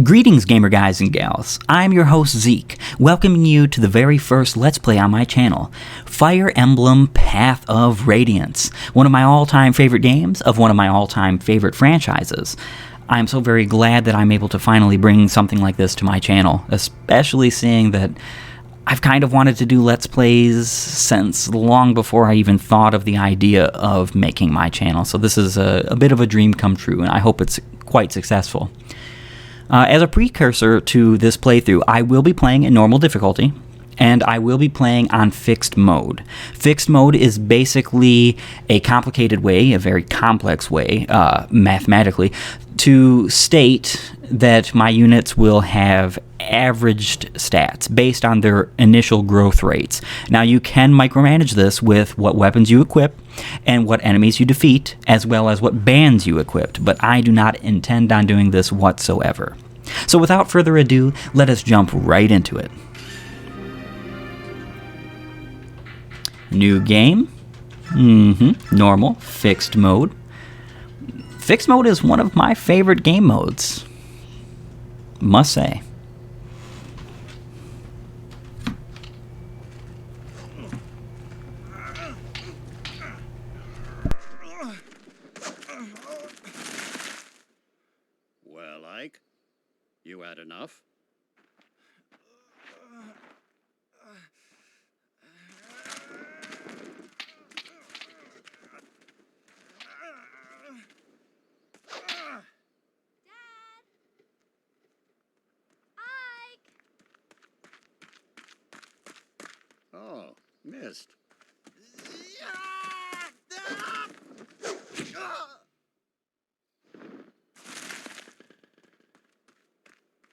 Greetings, gamer guys and gals. I'm your host, Zeake, welcoming you to the very first Let's Play on my channel, Fire Emblem Path of Radiance, one of my all-time favorite games of one of my all-time favorite franchises. I'm so very glad that I'm able to finally bring something like this to my channel, especially seeing that I've kind of wanted to do Let's Plays since long before I even thought of the idea of making my channel, so this is a bit of a dream come true, and I hope it's quite successful. As a precursor to this playthrough, I will be playing in normal difficulty, and I will be playing on fixed mode. Fixed mode is basically a complicated way, a very complex way, mathematically, to state that my units will have averaged stats based on their initial growth rates. Now, you can micromanage this with what weapons you equip and what enemies you defeat, as well as what bands you equipped, but I do not intend on doing this whatsoever. So without further ado, let us jump right into it. New game. Normal. Fixed mode. Fixed mode is one of my favorite game modes, must say. Well, Ike, you had enough? Oh, missed.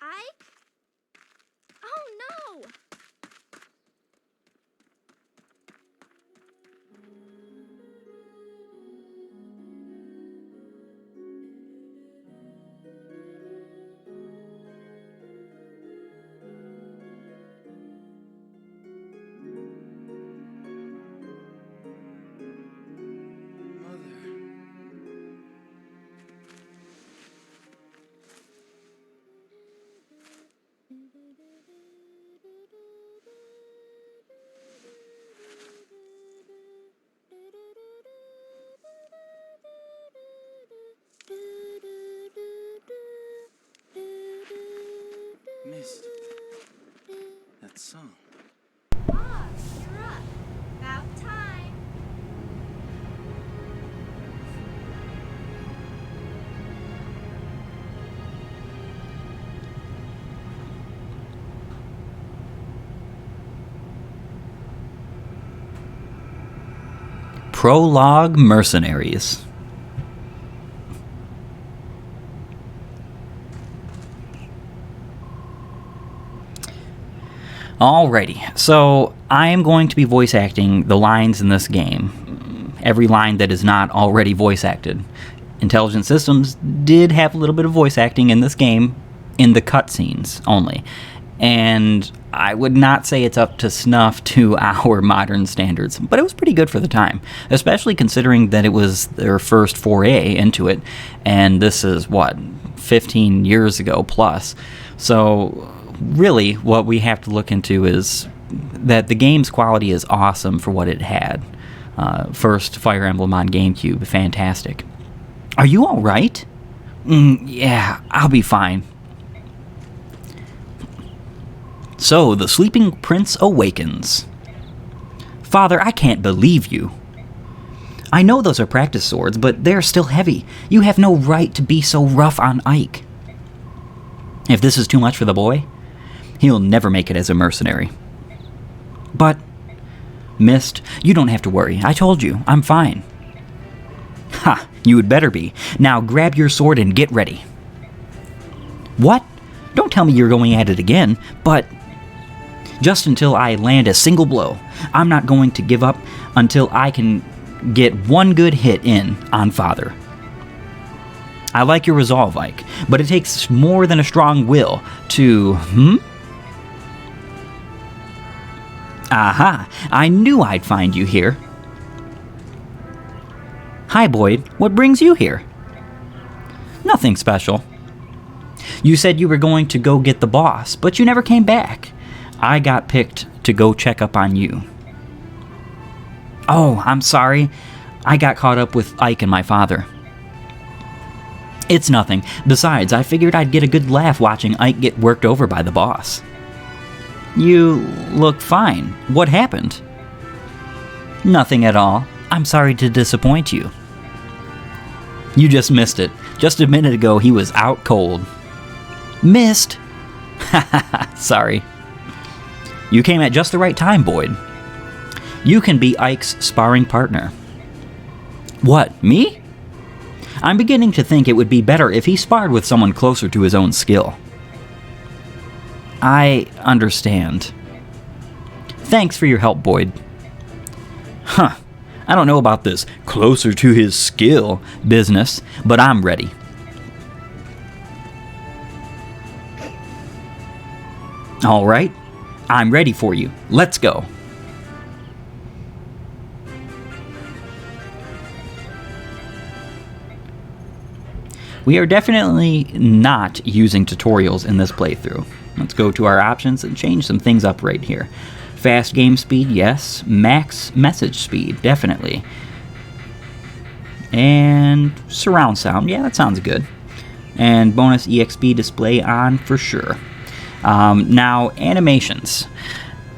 Ike? Oh no! Missed that song. Bob, you're up. About time. Prologue Mercenaries. Alrighty, so I am going to be voice acting the lines in this game. Every line that is not already voice acted. Intelligent Systems did have a little bit of voice acting in this game, in the cutscenes only. And I would not say it's up to snuff to our modern standards, but it was pretty good for the time, especially considering that it was their first foray into it, and this is, 15 years ago plus. So really, what we have to look into is that the game's quality is awesome for what it had. First Fire Emblem on GameCube, fantastic. Are you alright? Yeah, I'll be fine. So, the sleeping prince awakens. Father, I can't believe you. I know those are practice swords, but they're still heavy. You have no right to be so rough on Ike. If this is too much for the boy, he'll never make it as a mercenary. But, Mist, you don't have to worry. I told you, I'm fine. Ha, you had better be. Now grab your sword and get ready. What? Don't tell me you're going at it again, but just until I land a single blow. I'm not going to give up until I can get one good hit in on Father. I like your resolve, Ike, but it takes more than a strong will to, Aha! I knew I'd find you here. Hi, Boyd. What brings you here? Nothing special. You said you were going to go get the boss, but you never came back. I got picked to go check up on you. Oh, I'm sorry. I got caught up with Ike and my father. It's nothing. Besides, I figured I'd get a good laugh watching Ike get worked over by the boss. You look fine. What happened? Nothing at all. I'm sorry to disappoint you. You just missed it. Just a minute ago, he was out cold. Missed? Haha, sorry. You came at just the right time, Boyd. You can be Ike's sparring partner. What, me? I'm beginning to think it would be better if he sparred with someone closer to his own skill. I understand. Thanks for your help, Boyd. Huh. I don't know about this closer to his skill business, but I'm ready. All right. I'm ready for you. Let's go. We are definitely not using tutorials in this playthrough. Let's go to our options and change some things up right here. Fast game speed, yes. Max message speed, definitely. And surround sound, yeah, that sounds good. And bonus EXP display on for sure. Now, animations.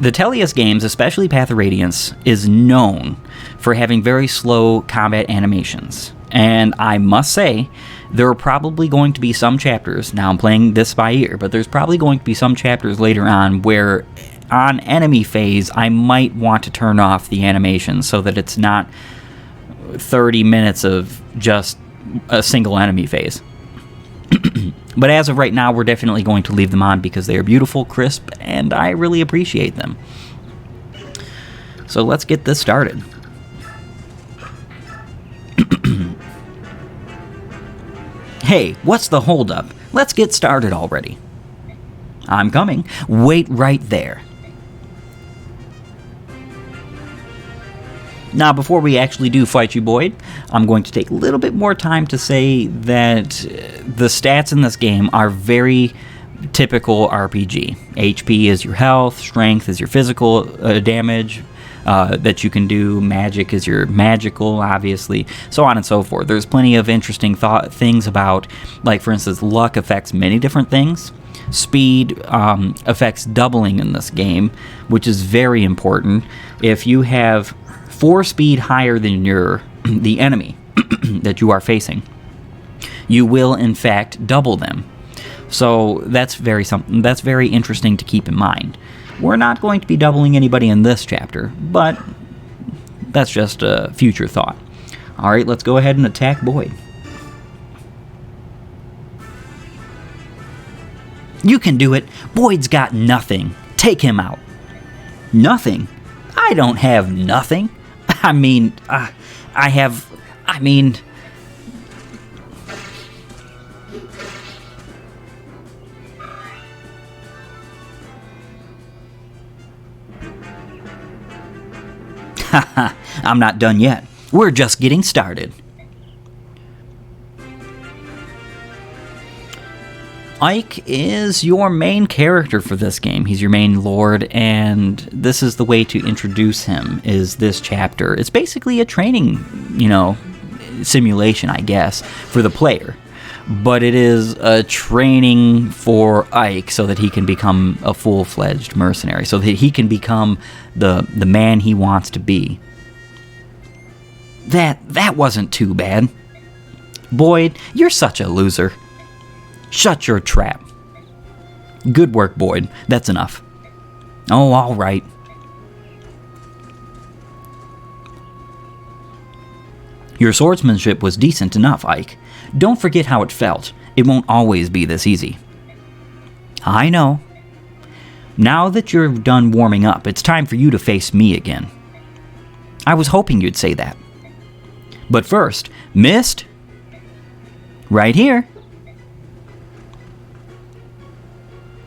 The Telius games, especially Path of Radiance, is known for having very slow combat animations. And I must say, there are probably going to be some chapters, now I'm playing this by ear, but there's probably going to be some chapters later on where on enemy phase, I might want to turn off the animation so that it's not 30 minutes of just a single enemy phase. But as of right now, we're definitely going to leave them on because they are beautiful, crisp, and I really appreciate them. So let's get this started. Hey, what's the holdup? Let's get started already. I'm coming. Wait right there. Now, before we actually do fight you, Boyd, I'm going to take a little bit more time to say that the stats in this game are very typical RPG. HP is your health, strength is your physical damage that you can do, magic is your magical, obviously, so on and so forth. There's plenty of interesting things about, like, for instance, luck affects many different things. Speed affects doubling in this game, which is very important. If you have 4 speed higher than the enemy that you are facing, you will in fact double them. So that's very interesting to keep in mind. We're not going to be doubling anybody in this chapter, but that's just a future thought. All right, let's go ahead and attack Boyd. You can do it. Boyd's got nothing. Take him out. Nothing? I don't have nothing. I mean, Haha, I'm not done yet. We're just getting started. Ike is your main character for this game. He's your main lord, and this is the way to introduce him, is this chapter. It's basically a training, simulation, I guess, for the player. But it is a training for Ike so that he can become a full-fledged mercenary, so that he can become the man he wants to be. That wasn't too bad. Boyd, you're such a loser. Shut your trap. Good work, Boyd. That's enough. Oh, all right. Your swordsmanship was decent enough, Ike. Don't forget how it felt. It won't always be this easy. I know. Now that you're done warming up, it's time for you to face me again. I was hoping you'd say that. But first, mist? Right here.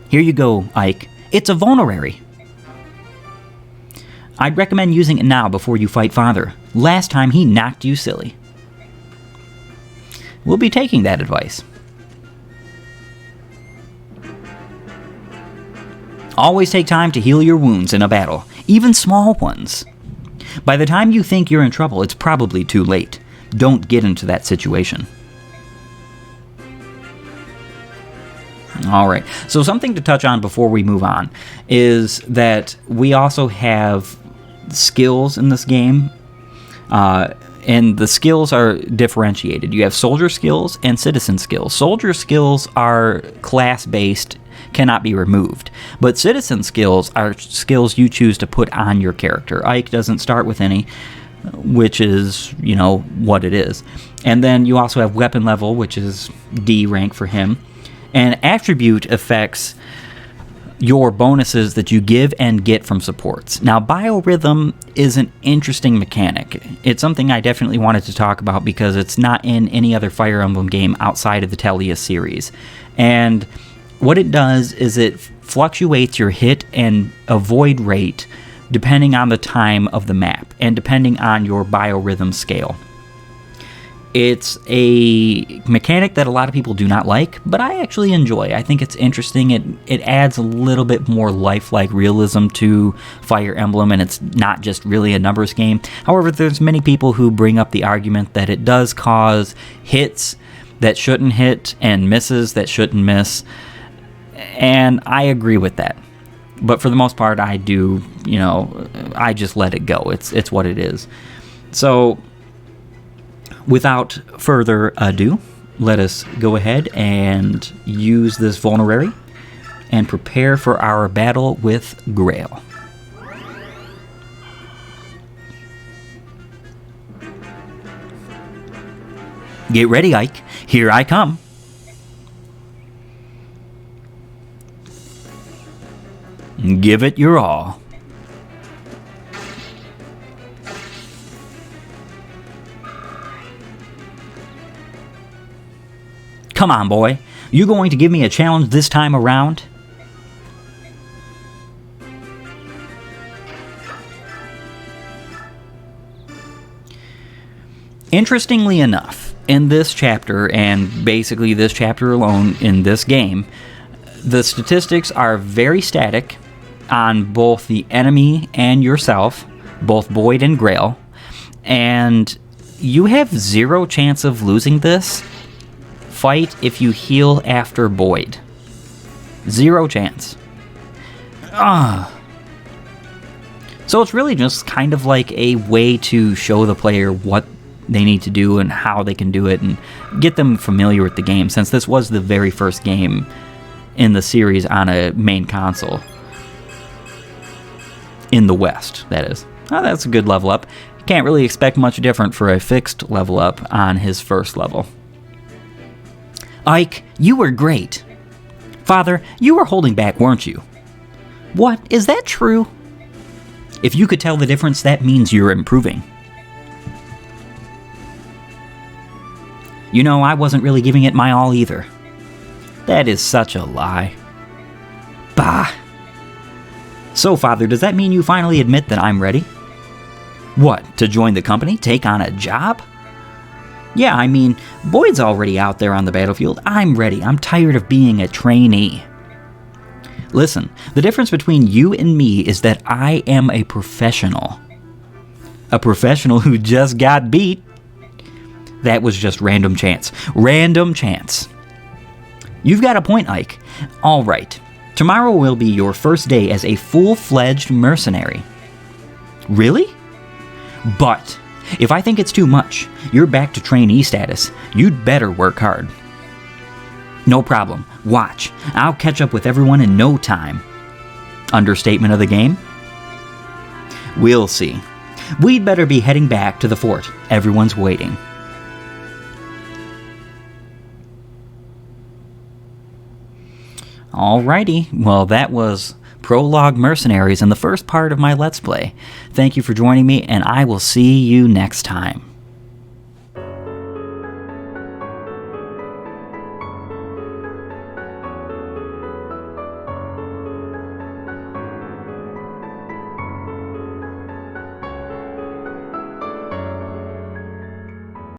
Here you go, Ike. It's a vulnerary. I'd recommend using it now before you fight Father. Last time he knocked you silly. We'll be taking that advice. Always take time to heal your wounds in a battle, even small ones. By the time you think you're in trouble, it's probably too late. Don't get into that situation. Alright, so something to touch on before we move on is that we also have skills in this game, and the skills are differentiated. You have soldier skills and citizen skills. Soldier skills are class-based, cannot be removed, but citizen skills are skills you choose to put on your character. Ike doesn't start with any, which is, you know, what it is. And then you also have weapon level, which is D rank for him. And attribute affects your bonuses that you give and get from supports. Now, biorhythm is an interesting mechanic. It's something I definitely wanted to talk about because it's not in any other Fire Emblem game outside of the Telius series. And what it does is it fluctuates your hit and avoid rate depending on the time of the map and depending on your biorhythm scale. It's a mechanic that a lot of people do not like, but I actually enjoy. I think it's interesting. It adds a little bit more lifelike realism to Fire Emblem, and it's not just really a numbers game. However, there's many people who bring up the argument that it does cause hits that shouldn't hit and misses that shouldn't miss, and I agree with that. But for the most part, I do, you know, I just let it go. It's what it is. So, without further ado, let us go ahead and use this vulnerary and prepare for our battle with Grail. Get ready, Ike. Here I come. Give it your all. Come on, boy. You going to give me a challenge this time around? Interestingly enough, in this chapter, and basically this chapter alone in this game, the statistics are very static on both the enemy and yourself, both Boyd and Grail, and you have 0 chance of losing this fight if you heal after Boyd. 0 chance. So it's really just kind of like a way to show the player what they need to do and how they can do it and get them familiar with the game, since this was the very first game in the series on a main console. In the West, that is. Oh, that's a good level up. Can't really expect much different for a fixed level up on his first level. Ike, you were great. Father, you were holding back, weren't you? What? Is that true? If you could tell the difference, that means you're improving. You know, I wasn't really giving it my all either. That is such a lie. Bah. So, Father, does that mean you finally admit that I'm ready? What, to join the company? Take on a job? Yeah, I mean, Boyd's already out there on the battlefield. I'm ready. I'm tired of being a trainee. Listen, the difference between you and me is that I am a professional. A professional who just got beat. That was just random chance. Random chance. You've got a point, Ike. All right. Tomorrow will be your first day as a full-fledged mercenary. Really? But if I think it's too much, you're back to trainee status. You'd better work hard. No problem. Watch. I'll catch up with everyone in no time. Understatement of the game? We'll see. We'd better be heading back to the fort. Everyone's waiting. Alrighty, well that was Prologue Mercenaries in the first part of my Let's Play. Thank you for joining me, and I will see you next time.